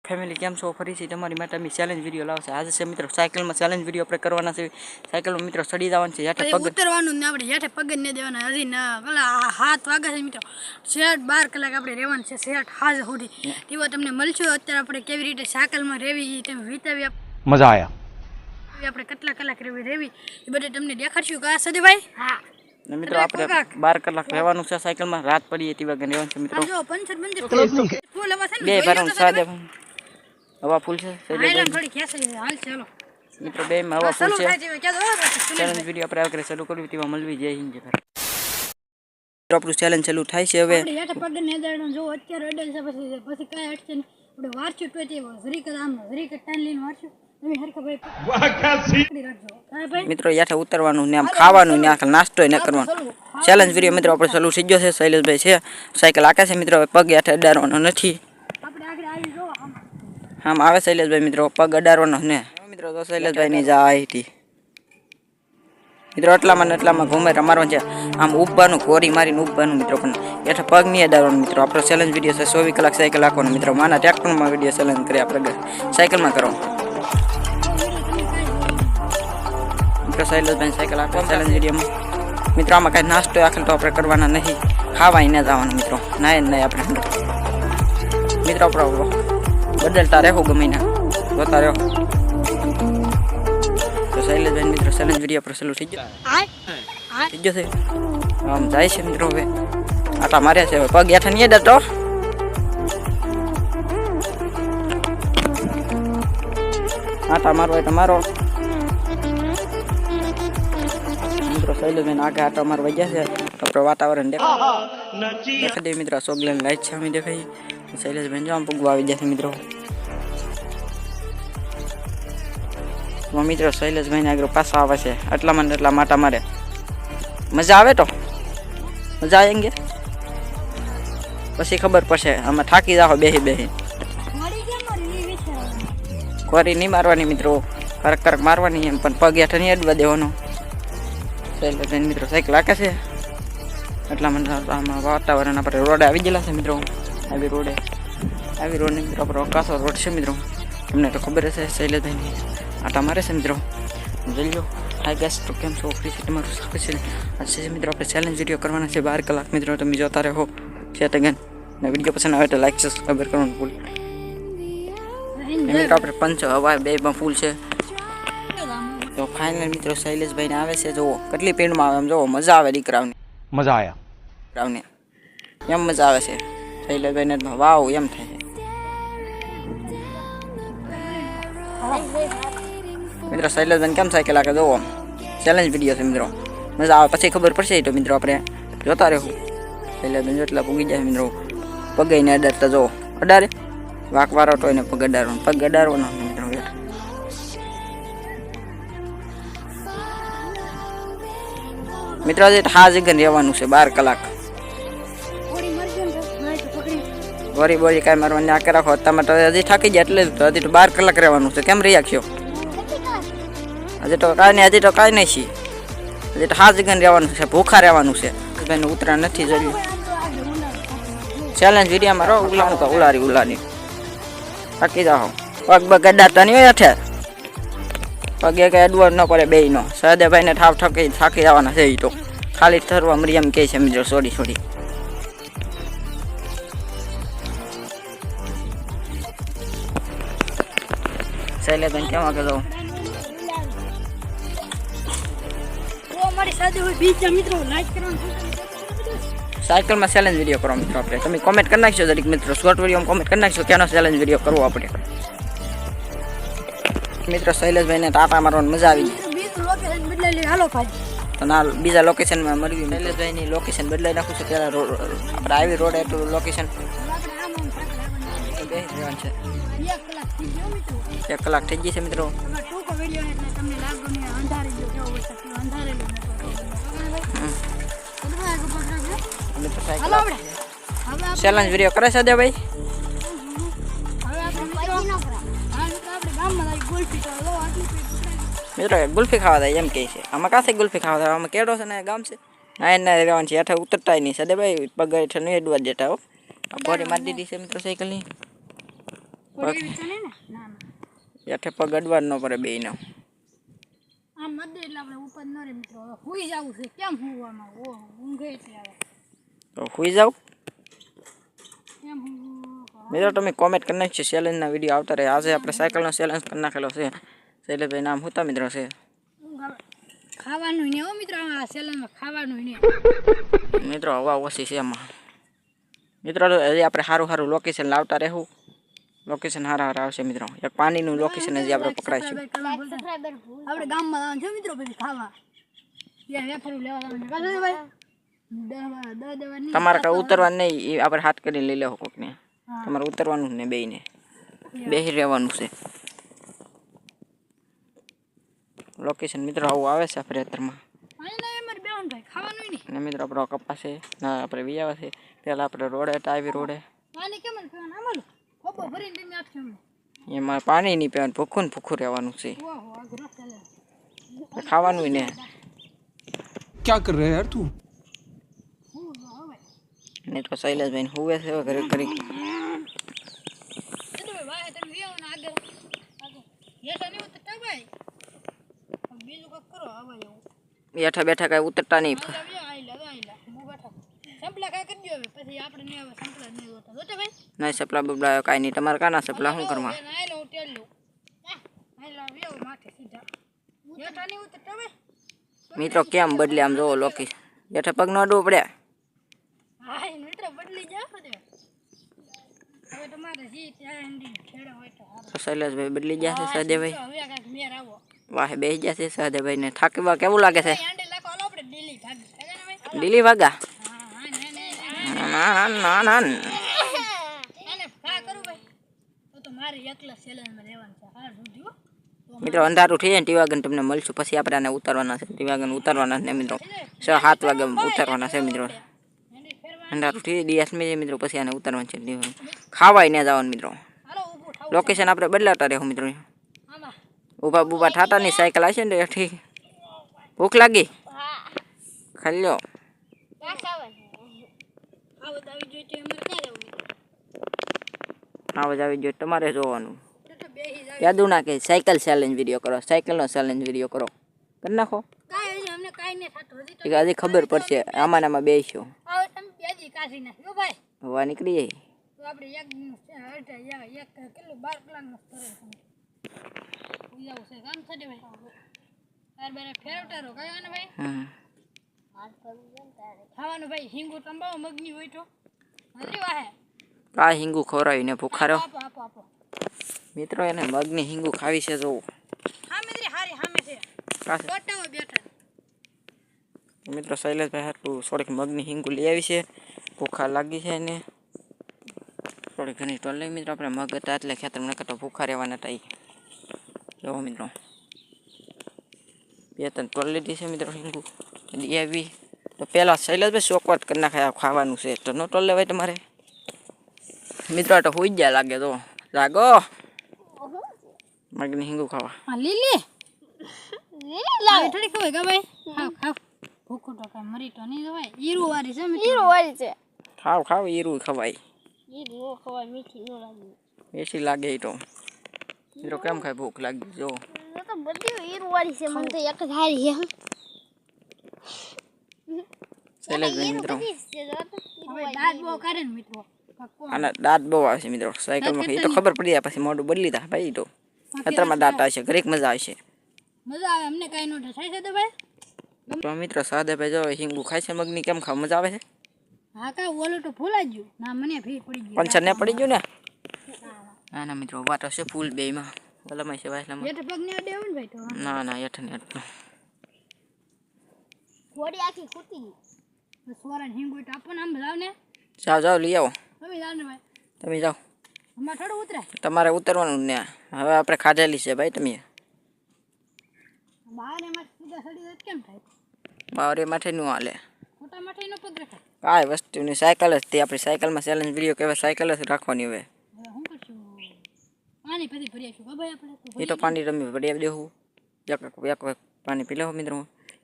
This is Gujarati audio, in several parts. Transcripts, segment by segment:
ફેમિલી કેમ છો ફરીથી તમારી માટે અમે ચેલેન્જ વિડીયો લાવશે આજે છે મિત્રો સાયકલમાં ચેલેન્જ વિડીયો આપણે કરવાના છે સાયકલમાં મિત્રો ચડી જવાનું છે હેઠે પગ ઉતરવાનું ને આપણે હેઠે પગ ને દેવાના હજી ના હાથ વાગે છે મિત્રો શેઠ 12 કલાક આપણે રહેવાનું છે શેઠ હાજ સુધી તેવો તમને મળશું અત્યારે આપણે કેવી રીતે સાયકલમાં રહેવી તમે વિતાવી મજા આયા આપણે કેટલા કલાક રહેવી એ બધું તમને દેખાડશું કા સદેભાઈ હા મિત્રો આપણે 12 કલાક રહેવાનું છે સાયકલમાં રાત પડી હતી વાગે રહેવાનું છે મિત્રો જો પંચર ફૂલ હવા છે બે ભરમ સાદે હવા ફૂલ છે થોડી ખેસે હાલ ચાલો મિત્રો બે માં હવા ફૂલ છે ચેલેન્જ વિડીયો આપણે આગળ ચાલુ કર્યું તેમાં મળવી જાય હિંજે આપણું ચેલેન્જ ચાલુ થાય છે હવે હેઠે પગ ને દેડો જો અત્યારે અડલ છે પછી કાઈ અટશે નહીં આપણે વારચું ટોટી જરીક આમ જરીક ટાઈમ લઈને વારચું તમે હરખા મિત્રો યાઠે ઉતરવાનું ને આમ ખાવાનું ને આખા નાસ્તો ન કરવાનો ચેલેન્જ વિડીયો મિત્રો આપણે ચાલુ થઈ ગયો છે શૈલેષભાઈ છે સાયકલ આકે છે મિત્રો પગ યાઠે અડાડવાનો નથી આપણે આગળ આવી જો આમ આવે શૈલેષભાઈ મિત્રો પગ અડાડવાનો ને મિત્રો તો શૈલેષભાઈ ની જાય હતી મિત્રો એટલામાં ઘૂમે રમારવાનું છે આમ ઉભવાનું કોરી મારીને ઉભવાનું મિત્રો પણ એટલે પગ નહીં અડાડવાનું મિત્રો આપણો ચેલેન્જ વિડીયો છે 24 કલાક સાયકલ રાખવાનો મિત્રો માના ટ્રેક્ટરમાં વિડીયો ચેલેન્જ કરી આપણે સાયકલમાં કરો મિત્રો શૈલેષભાઈ સાયકલ આપો ચેલેન્જ વિડીયોમાં મિત્રો આમાં કાંઈ નાસ્તો આખલ તો આપણે કરવાના નહીં ખાવાય ન જવાનું મિત્રો ના નહીં આપણે મિત્રો આપણો બદલતા રહેવો ગમે ના જોતા રહો તો શૈલેષભાઈ મિત્રો ચેલેન્જ વિડીયો પર ચાલુ થઈ ગયો છે આમ જાય છે મિત્રો હવે આટા માર્યા છે પગ હેઠા નહીં ડરતો આટા મારો એટલે મારો મિત્રો શૈલેષભાઈ આગળ આટા મારવા ગયા છે આપણે વાતાવરણ દેખાય દે મિત્રો સોગલેન લાઈટ છે અમે દેખાય શૈલેષભાઈ જામ પગવા આવી જશે મિત્રો મિત્રો શૈલેષભાઈ આગળ પાછા આવે છે એટલા માટા મારે મજા આવે તો મજા આવેંગે પછી ખબર પડશે આમાં થાકી જાઓ બેહી કોરી નહીં મારવાની મિત્રો કરક મારવાની એમ પણ પગ હેઠળ નહીં અડવા દેવાનો શૈલેષભાઈ મિત્રો સાયકલ આકે છે એટલામાં આમાં વાતાવરણ આપણે રોડે આવી ગયેલા છે મિત્રો આવી રોડ ને મિત્રો આપણો કાસો રોડ છે મિત્રો તમને તો ખબર હશે શૈલેષભાઈ આટા મારે છે મિત્રો જોઈ લો હાય ગાઈસ તો કેમ છો ફ્રી તમારું સ્વાગત છે આજે મિત્રો આપણે ચેલેન્જ વિડીયો કરવાના છે 12 કલાક મિત્રો તમે જોતા રહો સેટ અગેન ને વિડીયો પસંદ આવે તો લાઈક સબસ્ક્રાઇબ કરવાનું ભૂલ મિત્રો આપણે પંચ હવા બે માં ફૂલ છે તો ફાઇનલ મિત્રો શૈલેષભાઈ ને આવે છે જો કેટલી પેન્ડમાં આવે એમ જો મજા આવે દીકરાઓને મજા આયા દીકરાઓને એમ મજા આવે છે શૈલેષભાઈ ને વાવ એમ થાય મિત્રો શૈલેષભાઈ કેમ સાયકલ આકે જોવો ચેલેન્જ વિડીયો છે મિત્રો મજા આવે પછી ખબર પડશે તો મિત્રો આપણે જોતા રહેવું શૈલેષભાઈ જેટલા પૂગી જાય મિત્રો પગઈને અડાડતા જોવો અડાડે વાક વારો તો એને પગ અડાડવાનો મિત્રો મિત્રો આજે હા જગ્યા રહેવાનું છે 12 કલાક બોરી કાંઈ મારવાની આકે રાખો તમે તો હજી થાકી ગયા એટલે તો હજી તો 12 કલાક રહેવાનું છે કેમ રહી આખ્યો હજી તો કાંઈ નહીં છીએ હજી તો હા જગ્યા રહેવાનું છે ભૂખા રહેવાનું છે ભાઈને ઉતરા નથી જરૂર ચેલેન્જ વિડીયોમાં રહો ઉલાનું તો ઉલારી થાકી જાઓ પગ અડાડતા નહીં હોય હેઠે પગે કઈ અડવા ન પડે બે નો સહદેવભાઈને થાકી જવાના છે એ તો ખાલી થરવા મરી એમ કહે છે મિત્રો છોડી શૈલેષભાઈ કેમ આગળ જાઉં સાયકલમાં ચેલેન્જ વિડીયો કરો મિત્રો આપણે તમે કોમેન્ટ કરી નાખશો દરેક મિત્રો શોર્ટ વિડીયોમાં કોમેન્ટ કરી નાખશો ક્યાંનો ચેલેન્જ વિડીયો કરવો આપણે મિત્રો શૈલેષભાઈને ટાટા મારવાની મજા આવી તો ના બીજા લોકેશનમાં મળવી શૈલેષભાઈની લોકેશન બદલાઈ નાખું છું ત્યારે આપણે આવી રોડ એટલું લોકેશન છે 1 કલાક થઈ ગઈ છે મિત્રો ચેલેન્જ વિડીયો કરે છે દે ભાઈ મિત્રો ગુલ્ફી ખાવા થાય એમ કહે છે આમાં કાસે ગુલ્ફી ખાવા થાય આમાં કેડો છે ને ગામ છે ના એને રહેવાનું છે હેઠળ ઉતરતા નહીં સદે ભાઈ પગ હેઠળ નહીં અડવા દેતા હો બોડી મારી દીધી છે મિત્રો સાયકલની કોઈ એવી તો નહીં ને ના ના હેઠે પગ અડવા ન પડે બેયનો. આમ મધે એટલે આપણે ઉપર ન રે મિત્રો હવે હુઈ જવું છે કેમ હુવામાં ઊંઘે એટલે આવે તો સુઈ જાવ કેમ હું મિત્રો. તમે કોમેન્ટ કરી નાખજો ચેલેન્જના વિડીયો આવતા રહે. આજે આપણે સાયકલનો ચેલેન્જ કરી નાખેલો છે. શૈલેષભાઈ નામ હોતા મિત્રો છે. ખાવાનું ને હો મિત્રો આ સેલનમાં ખાવાનું ને મિત્રો હવા ઓછી છે એમાં. મિત્રો હજી આપણે સારું સારું લોકેશન લાવતા રહેવું. લોકેશન સારા સારા આવશે મિત્રો. એક પાણીનું લોકેશન હજી આપણે પકડાઈશું. આપણે ગામમાં જવાનું છે મિત્રો પછી ખાવા ત્યાં વેફરું લેવા જવાનું કાશે ભાઈ દવાની તમારે કાંઈ ઉતરવાનું નહીં, એ આપણે હાથ કરીને લઈ લેવો કોકને. તમારે ઉતરવાનું ને બેયને બેસી રહેવાનું છે. લોકેશન મિત્રો આવું આવે છે આપણે અત્યારમાં. અમારે બેવાનું ભાઈ ખાવાનું નહીં અને મિત્રો આપણો કપાસ છે ના આપણે વિયાવા છે. પહેલાં આપણે રોડે ટાઈવી રોડે પાણી કેમ પીવાનું આમાં ખોબો ભરીને તમે આપશો અમને એમાં પાણી નહીં પીવાનું, ભૂખું ને ભૂખું રહેવાનું છે. ઓહો આ ગ્રહ ચાલે ખાવાનું ને क्या कर रहे हैं यार तू? મિત્રો શૈલેષભાઈ હુવે છે ઘરે ઘરે. ભાઈ તમે વિયાવો ને આગળ હેઠા નહીં ઉતરતા ભાઈ બીજું કંઈક કરો આવા જેવું બેઠા બેઠા કાંઈ ઉતરતા નહીં. સંપલા કાંઈ કરી દો હવે પછી આપણે નહીં હવે સંપલા નહીં જોતા જોતા ભાઈ નહીં સપલા બપલા કાંઈ નહીં. તમારે કાના સપલા શું કરવા? આયલો હું તેલ લઉં આયલા વ્યો માથે સીધા હેઠા નહીં ઉતરતા ભાઈ મિત્રો કેમ બદલે આમ જોવો લોકી બેઠા પગ ન અડવું પડે. હા મિત્રો બદલી જાવ ને હવે તમારે જી ત્યાં ખેડા હોય તો તો શૈલેષભાઈ બદલી ગયા છે સહદેવભાઈ. હવે કાંઈક મેર આવો વાહે બેસી ગયા છે સહદેવભાઈને. થાકવા કેવું લાગે છે? આંડે લાખો હાલો આપણે દિલ્હી ભાગી ને ભાઈ લીલી વાગા હા હા ને ના ના ના અને ભા કરું ભાઈ તો મારે એકલા સેલનમાં રહેવાનું છે હાર સુધી હો મિત્રો અંધારું થઈ જાય ને ટીવાગન તમને મળશું. પછી આપણે આને ઉતારવાના છે. ટીવાગન ઉતારવાના છે મિત્રો. 6-7 વાગે ઉતારવાના છે મિત્રો. અંધારું થઈ દિવસ મેં મિત્રો પછી આને ઉતારવાનું છે. ખાવાય ને જવાનું મિત્રો. હાલો ઊભું થાવ લોકેશન આપણે બદલાતા રહેવું મિત્રો. આમાં ઊભા બૂભા ઠાટા ની સાયકલ આવશે ને ઠીક. ભૂખ લાગી ખાઈ લો. આવત આવી જોઈએ તો અમારે ક્યાં રહેવું આવાજ આવી જોઈએ તમારે જોવાનું. તો બેહી જાવ યાદ ના કે સાયકલ ચેલેન્જ વિડીયો કરો, સાયકલનો ચેલેન્જ વિડીયો કરો કરી નાખો. કાંઈ હજી અમને કાંઈ નહીં થતું હજી તો હજી ખબર પડશે આમાં આમાં બેસ્યો હવે તમે બેજી કાઢી નાખ્યો ભાઈ હવા નીકળી જાય. તો આપણે એક કેટલું 12 કલાકનું કરે છે કામ થશે ભાઈ તાર બારે ફેરવતા રહો કઈ ને ભાઈ ખાવાનું ભાઈ હિંગુ તંબાવો મગની હોય તો હજી વાહે આ હિંગુ ખવડાવીને ભૂખા રહો આપો આપો આપો મિત્રો. એને મગની હિંગુ ખાવી છે જોવું હામે દરી હારી હામે છે કાશે ગોટાઓ બેઠા મિત્રો. શૈલેષભાઈ હાટું થોડીક મગની હિંગુ લઈ આવી છે. ભૂખા લાગી છે એને થોડી ઘણી ટોલ લઈ મિત્રો. આપણે મગ હતા એટલે ખેતરમાં નકર તો ભૂખા રહેવાના હતા. જોવો મિત્રો 2-3 ટોલ લીધી છે મિત્રો હિંગુ લઈ આવી. તો પહેલાં શૈલેષભાઈ ચોકવાટ કરી નાખાય ખાવાનું છે તો નો ટોલ લેવાય તમારે મિત્રો. આ તો હોઈ જ ગયા લાગે તો જાગો મગની હિંગુ ખાવા. હા લીલી લાવી થોડી ખવાય કા ભાઈ ખાવ ખાવ ભૂખું તો કાંઈ મરી તો નહીં જવાય ઈરું વાળી છે ઈરું વાળી છે ખાવ ખાવ ઈરું ખવાય. ઈરું નો ખવાય મીઠી નો લાગે એસી લાગે એ તો મિત્રો. કેમ ખાય ભૂખ લાગી જો તો બધી ઈરું વાળી છે મને તો એક જ હારી છે શૈલેષભાઈ મિત્રો હવે દાંત બહુ કાઢે ને મિત્રો આના દાંત બહુ આવશે મિત્રો સાયકલમાં. એ તો ખબર પડી જાય પછી મોઢું બદલી દા ભાઈ. તો અત્યારમાં દાંત આવશે ઘરેક મજા આવશે. મજા આવે અમને કાંઈ નો થાય છે તો ભાઈ તો મિત્રો સાદેભાઈ જો હિંગુ ખાય છે મગની કેમ ખાવ મજા આવે છે? હા કા ઓલું તો ફૂલાઈ ગયું ના મને ફી પડી ગયું પંચર ને પડી ગયું ને. ના ના મિત્રો વાતો છે ફૂલ બેયમાં ઓલામાં છે વાયલામાં. એટલે પગ ને દેવું ને ભાઈ તો ના ના હેઠ ને હેઠ થોડી આખી ખૂટી ગઈ સોરા હિંગુ તો આપો ને આમ લાવ ને જાઓ જાઓ લઈ આવો તમે જાવ ને ભાઈ તમે જાઓ. અમાર થોડું ઉતરાય તમારે ઉતરવાનું ને હવે આપણે ખાધેલી છે ભાઈ. તમે બહાર એમાં સીધા સડી જાય કેમ થાય બાવરે માથે નું હાલે ખોટા માટે નો પગ રખાય કાંઈ વસ્તુની સાયકલ જ તે આપણી સાયકલમાં ચેલેન્જ વિડીયો કહેવાય સાયકલ જ રાખવાની. હવે હવે શું કરશું પાણી પછી ભરી આવીશું કા ભાઈ આપણે એ તો પાણી રમી પડી દેવું. એક વાર પાણી પી લેવો મિત્રો.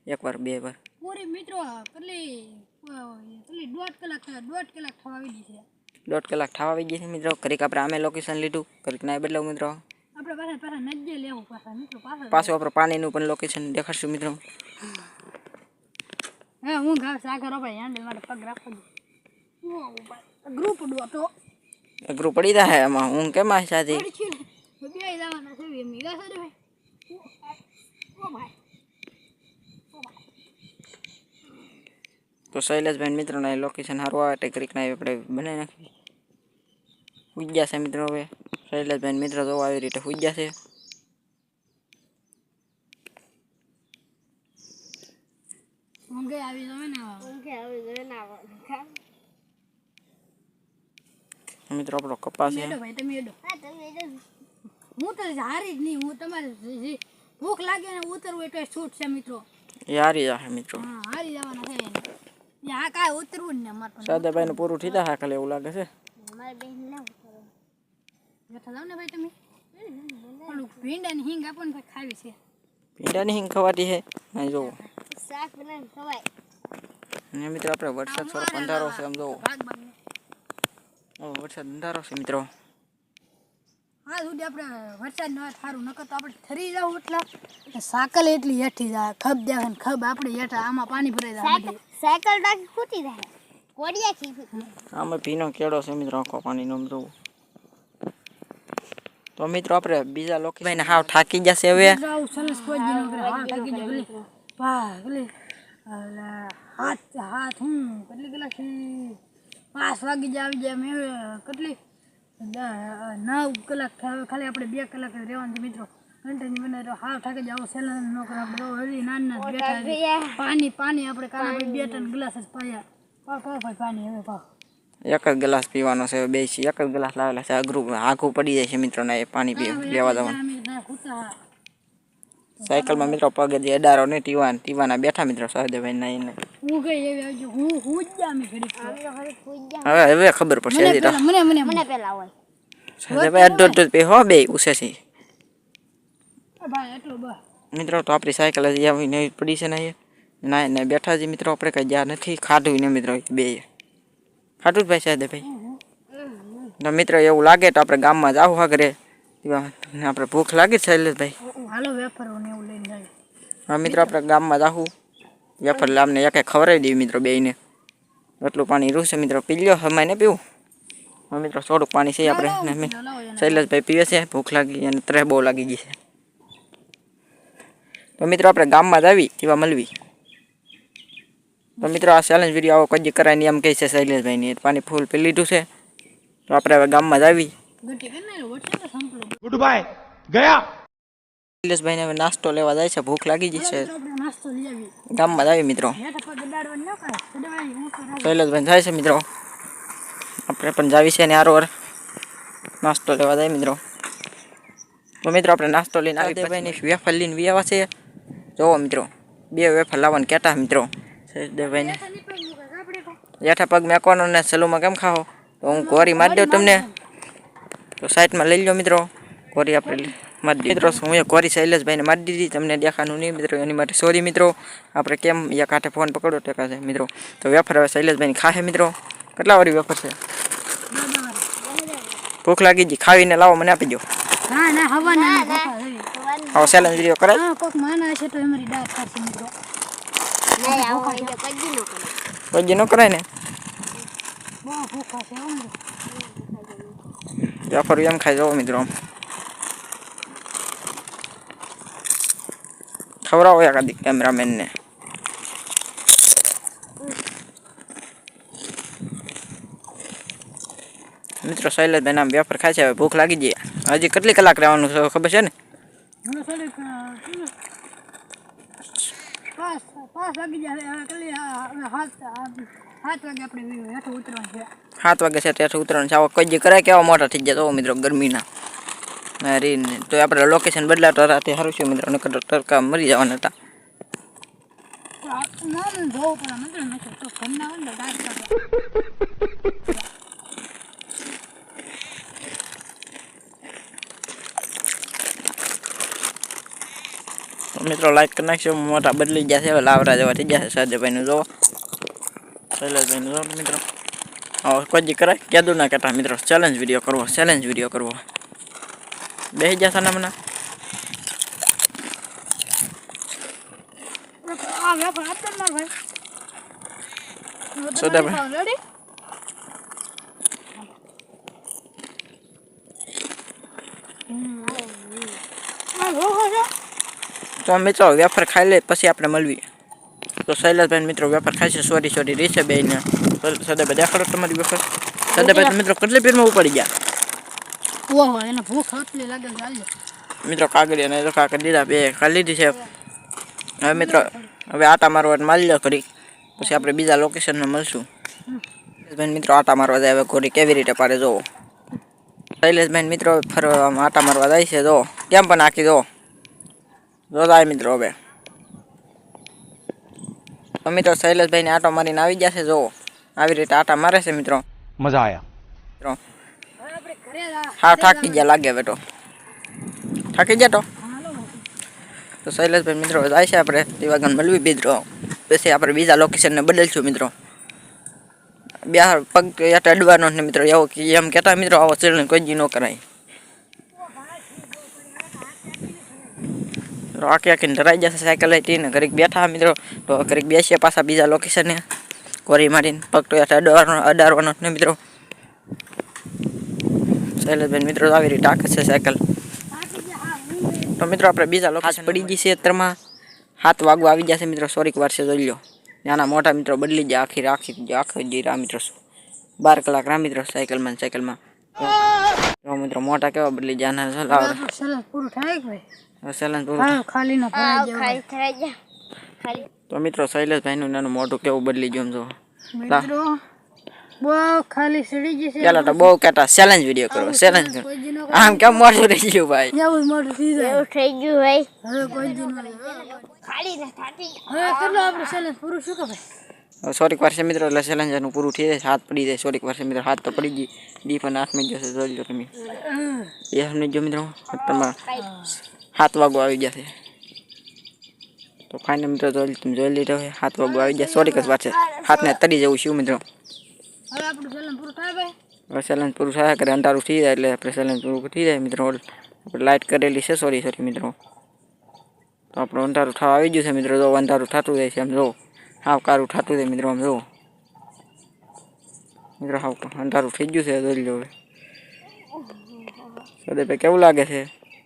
1 વાર 2 વાર પૂરી મિત્રો પેલી 1.5 કલાક થવા આવી છે 1.5 કલાક થવા આવી ગઈ છે મિત્રો. ઘડીક આપણે આમે લોકેશન લીધું, ઘડીક ના બદલાવ મિત્રો. આપણે પાછા નજ્જે લેવું પાછા મિત્રો પાછું આપણે પાણીનું પણ લોકેશન દેખાડશું મિત્રો. હા હું ઘાવ સાગર ભાઈ હેન્ડલ માટે પગ રાખો દો ગ્રુપ ડો તો અઘરું પડી જાય એમાં હું કેમ આ સાથે બે જવાના છે એમ મીગા છે ભાઈ ઓ ભાઈ તો શૈલેષભાઈ મિત્રોના લોકેશન સારું આવે એટલે ઘડીક ના આપણે બનાવી નાખીએ. સુઈ ગયા છે મિત્રો. હવે શૈલેષભાઈ મિત્રો તો આવી રીતે સુઈ ગયા છે. ઊંઘે આવી જમે ને મિત્રો આપણો કપાસ છે. ભાઈ તમે એડો હું તો હારી જ નહીં હું તમારે ભૂખ લાગે ને ઉતરવું એટલે છૂટ છે મિત્રો. એ હારી જશે મિત્રો. હા હારી જવાના છે હા કાંઈ ઉતરવું જ ને અમારે પણ સાદાભાઈનું પૂરું થઈ જાય ખાલી એવું લાગે છે. બેઠા જાવ ને ભાઈ તમે ઓલું ભીંડાની હિંગ આપો ને ભાઈ ખાવી છે ભીંડાની હિંગ ખવાતી છે અહીં જોવો. શાક બનાવીને ખવાય ને મિત્રો આપણે વરસાદ થોડોક અંધારો છે આમ જોવો. વરસાદ અંધારો છે મિત્રો. હા સુધી આપણે વરસાદ ન સારું નકર તો આપણે ઠરી જાવ એટલા સાકલ એટલી હેઠી જાય ખબ દેખે ને ખબ આપણે હેઠા આમાં પાણી ભરાઈ જાય સાયકલ ડાકી ફૂટી જાય કોડિયા ખી આમાં ભીનો કેળો છે મિત્રો આખો પાણીનો આમ જોવો. તો મિત્રો આપણે બીજા લોકેશન હાવ થાકી જશે હવે. જાવ સરસ કોઈ દિનો કરે હા થાકી જાય ભલે વાહ ભલે હાથ હું કેટલી કલાક 5 વાગી જાય આવી જાય મેં કેટલી 9 કલાક ખાલી આપણે 2 કલાક રહેવાનું છે મિત્રો. કન્ટિન્યુ બનાવી હાવ થાકી જાવ સેલન ન કરે આપણે હજી નાના બેઠા પાણી આપણે કાના ભાઈ 2-3 ગ્લાસ જ પાયા પાવ ભાઈ પાણી હવે પાવ એક જ ગ્લાસ પીવાનો છે બે છે. એક જ ગ્લાસ લાવેલા છે. અઘરું આખું પડી જાય છે મિત્રો ને એ પાણી લેવા જવાનું. સાયકલમાં મિત્રો પગે જે અડારો ને ટીવાના બેઠા મિત્રો સહદેવભાઈ ના એને હું ગઈ એવી આવજો હું જ જામી ઘડી હવે ખબર પડશે. મને પેલા હોય સહદેવભાઈ અડધો પે હો બે ઉસે છે ભાઈ એટલો બસ મિત્રો. તો આપણી સાયકલ હજી આવી નવી પડી છે ને ના ને બેઠા છે મિત્રો. આપણે કઈ જ્યાં નથી ખાધું ને મિત્રો બે ખાધું જ ભાઈ સહદેવભાઈ. તો મિત્રો એવું લાગે તો આપણે ગામમાં જાવ આગળ આપણે ભૂખ લાગી છે શૈલેષભાઈ. હાલો વેફર ને એવું લઈને જાય હા મિત્રો આપણે ગામમાં જાવું વેફર લામને એક ખવડાવી દેવી મિત્રો બેયને. એટલું પાણી રૂસે મિત્રો પી લ્યો હમાય ને પીવું. હા મિત્રો થોડુંક પાણી છે આપણે શૈલેષભાઈ પીવે છે. ભૂખ લાગી અને ત્રેહ બહુ લાગી ગઈ છે. તો મિત્રો આપણે ગામમાં જ આવી એવા મળવી. તો મિત્રો આ ચેલેન્જ વિડીયો આવો કજી કરાય ને એમ કહે છે શૈલેષભાઈની. પાણી ફૂલ પી લીધું છે. તો આપણે હવે ગામમાં જ આવી गुड बाय गया. શૈલેષભાઈને હવે નાસ્તો લેવા જાય છે. ભૂખ લાગી ગઈ છે. નાસ્તો લઈ આવી ગામમાં જ આવી મિત્રો. હેઠા પગ દાડવાનું ન કરે સદાભાઈ હું કરે શૈલેષભાઈ જાય છે મિત્રો. આપણે પણ જાવી છે ને હારોર નાસ્તો લેવા જાય મિત્રો. તો મિત્રો આપણે નાસ્તો લઈને આવી ભાઈની વેફર લઈને વિયાવા છે. જોવો મિત્રો 2 વેફર લાવવાનું કહેતા મિત્રો સહદેવભાઈને. હેઠા પગ મેકવાનો ને સલુમાં કેમ ખાઓ તો હું કોરી મારી દઉં તમને. તો સાઈડમાં લઈ લો મિત્રો કોરી આપણે મારી દીધી મિત્રો. હું એ કોરી શૈલેષભાઈને મારી દીધી તમને દેખાનું નહીં મિત્રો એની માટે સોરી મિત્રો. આપણે કેમ એક હાથે ફોન પકડો ટેકા છે મિત્રો. તો વેફર હવે શૈલેષભાઈને ખાશે મિત્રો. કેટલા વાળી વેફર છે? ભૂખ લાગી ગઈ ખાવીને લાવો મને આપી દો. ના હવાના આવો ચેલેન્જ વિડીયો કરાય. હા કોક માના છે તો અમારી દાળ ખાશે મિત્રો નહીં આવો એટલે કજી ન કરાય ને બહુ ભૂખ ખાશે આવો વેફર એમ ખાઈ જાઓ મિત્રો. ખવડાવો એકાદી કેમેરામેનને. મિત્રો શૈલેષભાઈ નામ વેફર ખાય છે. હવે ભૂખ લાગી ગઈ. હજી કેટલી કલાક રહેવાનું છે ખબર છે ને? મને થોડીક 5 વાગી જાય કલી 7 વાગે આપણે હેઠું ઉતરવાનું છે. 7 વાગે છે ત્યાં ઉતરવાનું છે. આવો કજી કરાય કેવા મોટા થઈ જાય તો મિત્રો ગરમીના રીને. તો આપણે લોકેશન બદલાતો રાતે સારું છે મિત્રો. નકર તો તડકા મરી જવાના હતા. ના જોવું પડે મિત્રો નથી તો ઘરના હોય ને દાળ ખાવા મિત્રો લાઈક કરી નાખજો. મોટા બદલી ગયા છે હવે લાવરા જેવા થઈ ગયા છે. સહદેવભાઈનું જોવો શૈલેષભાઈનું જોવો મિત્રો. કોઈ દી કરાય કીધું ના કહેતા મિત્રો ચેલેન્જ વિડીયો કરવો બેસી ગયા સાના મને આ વેફર આપતા માર ભાઈ સોદાભાઈ રેડી તો મિત્રો વેફર ખાઈ લે પછી આપણે મળવી તો શૈલેષભાઈ મિત્રો વેફર ખાય છે સોરી રીસે બેને સદાભાઈ દેખાડો તમારી વેફર સદાભાઈ મિત્રો કેટલી પીરમાં ઉપડી ગયા ઓહો એને ભૂખ હતલી લાગે ચાલજો મિત્રો કાગળિયા ને તો કાકર દીધા બે ખાલી લીધી છે હવે મિત્રો હવે આટા મારવા મારી લો કરી પછી આપણે બીજા લોકેશનમાં મળશું શૈલેષભાઈ મિત્રો આટા મારવા જાય હવે ઘોડી કેવી રીતે પાડે જોવો શૈલેષભાઈ મિત્રો ફરવા આટા મારવા જાય છે જો કેમ પણ આખી જો જાય મિત્રો હવે તો મિત્રો શૈલેષભાઈને આટો મારીને આવી ગયા છે જો આવી રીતે આટા મારે છે મિત્રો मजा आया મિત્રો હા થાકી ગયા લાગે બેટો થાકી ગયા તો શૈલેષભાઈ મિત્રો જાય છે આપણે દિવાગન મળવી બીજો પછી આપણે બીજા લોકેશનને બદલશું મિત્રો બે પગ યાટ અડવાનો ને મિત્રો એવો એમ કહેતા મિત્રો આવો ચેલેન્જ કોઈ જી ન કરાય આખી ડરાઈ જશે સાયકલ લઈ ને ઘડીક બેઠા મિત્રો તો ઘડીક બેસીએ પાછા બીજા લોકેશને કોરી મારીને પગ તો યાટ અડાડવાનો ને મિત્રો શૈલેષભાઈ મિત્રો આવી રીતે આખે છે સાયકલ તો મિત્રો આપણે બીજા લોકેશન પડી ગઈ છે અત્યારમાં 7 વાગવા આવી જશે મિત્રો સોરીક વાર છે જોઈ લો નાના મોટા મિત્રો બદલી જાય આખી જીરા મિત્રો 12 કલાક રા મિત્રો સાયકલમાં તો મિત્રો મોટા કેવા બદલી જાય ના ચલાવ ચેલેન્જ પૂરું થાય કે ભાઈ ચેલેન્જ પૂરું હા ખાલી ના ભરાઈ જાય તો મિત્રો શૈલેષભાઈનું નાનું મોટું કેવું બદલી ગયું જો મિત્રો બહુ ખાલી સડી જશે પેલા તો બહુ કહેતા ચેલેન્જ વિડીયો કરો ચેલેન્જ કરો આમ કેમ મોટું રહી ગયું ભાઈ એવું મોટું થઈ જાય થઈ ગયું ભાઈ હવે કોઈ દી ન ખાલી ના થાકી હવે કેટલો આપણે ચેલેન્જ પૂરું શું કે ભાઈ સોરીક વાર છે મિત્રો એટલે ચેલેન્જ એનું પૂરું થઈ જાય હાથ પડી જાય સોરીક વાર છે મિત્રો હાથ તો પડી ગઈ ડી પણ હાથમાં જશે જોઈ લો તમે એ સમજી જો મિત્રો તમારા 7 વાગવા આવી જશે તો ફાઇનલ મિત્રો જોઈ લીધો 7 વાગવા આવી જાય સોરીક જ વાર છે હાથને તરી જવું શું મિત્રો હવે આપણું ચેલેન્જ પૂરું થાય ભાઈ હવે ચેલેન્જ પૂરું થાય કરે અંધારું થઈ જાય એટલે આપણે ચેલેન્જ પૂરું થઈ જાય મિત્રો આપણે લાઇટ કરેલી છે સોરી મિત્રો તો આપણું અંધારું થવા આવી ગયું છે મિત્રો જો અંધારું થતું જાય છે આમ જો હાવ કારું થતું જાય મિત્રો આમ જો મિત્રો હાવ અંધારું થઈ ગયું છે જોઈ લો હવે સદેભાઈ કેવું લાગે છે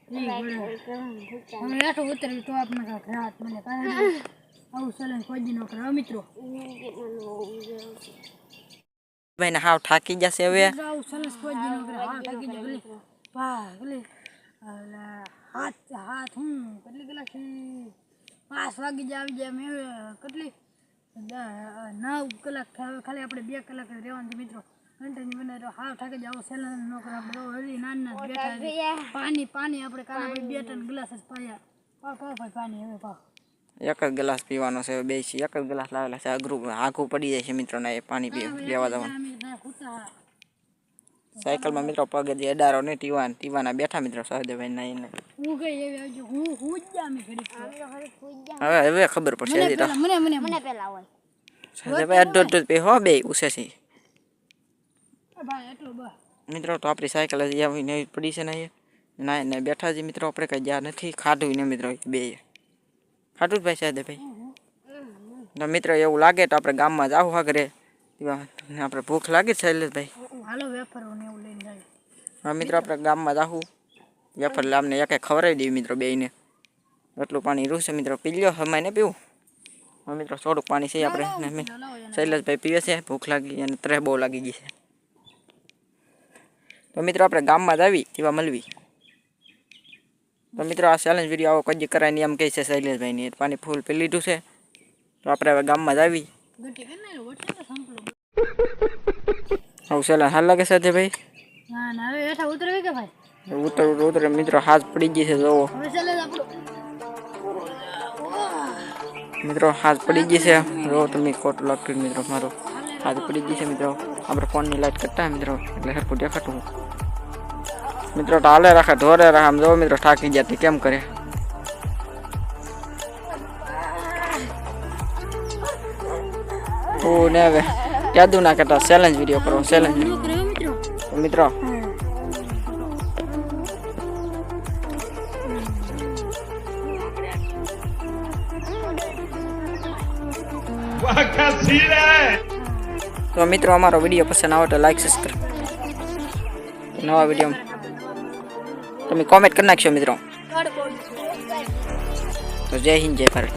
હવે આટલું ઉતરી તો આપણે રાત મને કારણ આવું ચેલેન્જ કોઈ દી ન કરે મિત્રો ભાઈ ને હાવ થાકી જશે હવે આવું ચેલેન્જ કોઈ દી ન કરે હા થાકી જાય ભલે વાહ ભલે હાથ હું કેટલી કલાક 5 વાગી જાય આવી જાય મેં કેટલી 9 કલાક ખાલી આપણે 2 કલાક રહેવાનું છે મિત્રો કન્ટિન્યુ બનાવ્યો હાવ થાકી જાવ ચેલેન્જ ન કરે આપણે હજી નાના બેઠા પાણી આપણે કાલે 2-3 ગ્લાસ જ પાયા ભાઈ પાણી હવે પાવ એક જ ગ્લાસ પીવાનો છે બે છે એક જ ગ્લાસ લાવેલા છે અઘરું આખું પડી જાય છે મિત્રો ને એ પાણી લેવા જવાનું સાયકલમાં મિત્રો પગે જે અડારો ને ટીવાના બેઠા મિત્રો સહદેવભાઈ ના એને હું ગઈ એવી આવજો હું જ જામી ઘડી હવે ખબર પડશે હજી તો મને પેલા હોય સહદેવભાઈ અડધો પે હો બે ઉસે છે ભાઈ એટલું બસ મિત્રો તો આપણી સાયકલ હજી આવી નવી પડી છે ને ને બેઠા છે મિત્રો આપણે કઈ જ્યાં નથી ખાધું ને મિત્રો બે ખાધું જ ભાઈ સહદેવભાઈ તો મિત્રો એવું લાગે તો આપણે ગામમાં જાવું આગળ આપણે ભૂખ લાગે છે શૈલેષભાઈ હાલો વેફરો ને એવું લઈને જાય હા મિત્રો આપણે ગામમાં જાવું વેફર લામને એક ખવડાવી દેવી મિત્રો બેયને એટલું પાણી રૂસે મિત્રો પી લ્યો હમાય ને પીવું હા મિત્રો થોડુંક પાણી છે આપણે શૈલેષભાઈ પીવે છે ભૂખ લાગી અને ત્રેહ બહુ લાગી ગઈ છે તો મિત્રો આપણે ગામમાં જ આવી તેવા મળવી તો મિત્રો આ ચેલેન્જ વિડીયો આવો કોઈ કરાય નહીં એમ કહે છે શૈલેષભાઈની પાણી ફૂલ પી લીધું છે તો આપણે હવે ગામમાં જ આવી આવું ચેલેન્જ હાલ લાગે છે ભાઈ ના ના હવે હેઠા ઉતરવી કે ભાઈ ઉતરે મિત્રો હાથ પડી ગઈ છે જોવો હવે ચેલેન્જ આપણું મિત્રો હાથ પડી ગઈ છે જો તમે ખોટું લાગતું મિત્રો મારો હાથ પડી ગઈ છે મિત્રો આપણે ફોનની લાઈટ કરતા મિત્રો એટલે હરખું દેખાતું મિત્રો તો હાલે રાખે ધોરે રાખે આમ જો મિત્રો થાકી જતી કેમ કરે ને હવે જાદુ ના કરતા ચેલેન્જ વિડીયો કરો ચેલેન્જ પૂરો કર્યો મિત્રો તો મિત્રો वाह क्या सीन है તો મિત્રો અમારો વિડીયો પસંદ આવે તો લાઈક સબસ્ક્રાઇબ નવા વિડીયો તમે કોમેન્ટ કરી નાખશો મિત્રો તો જય હિન્દ જય ભારત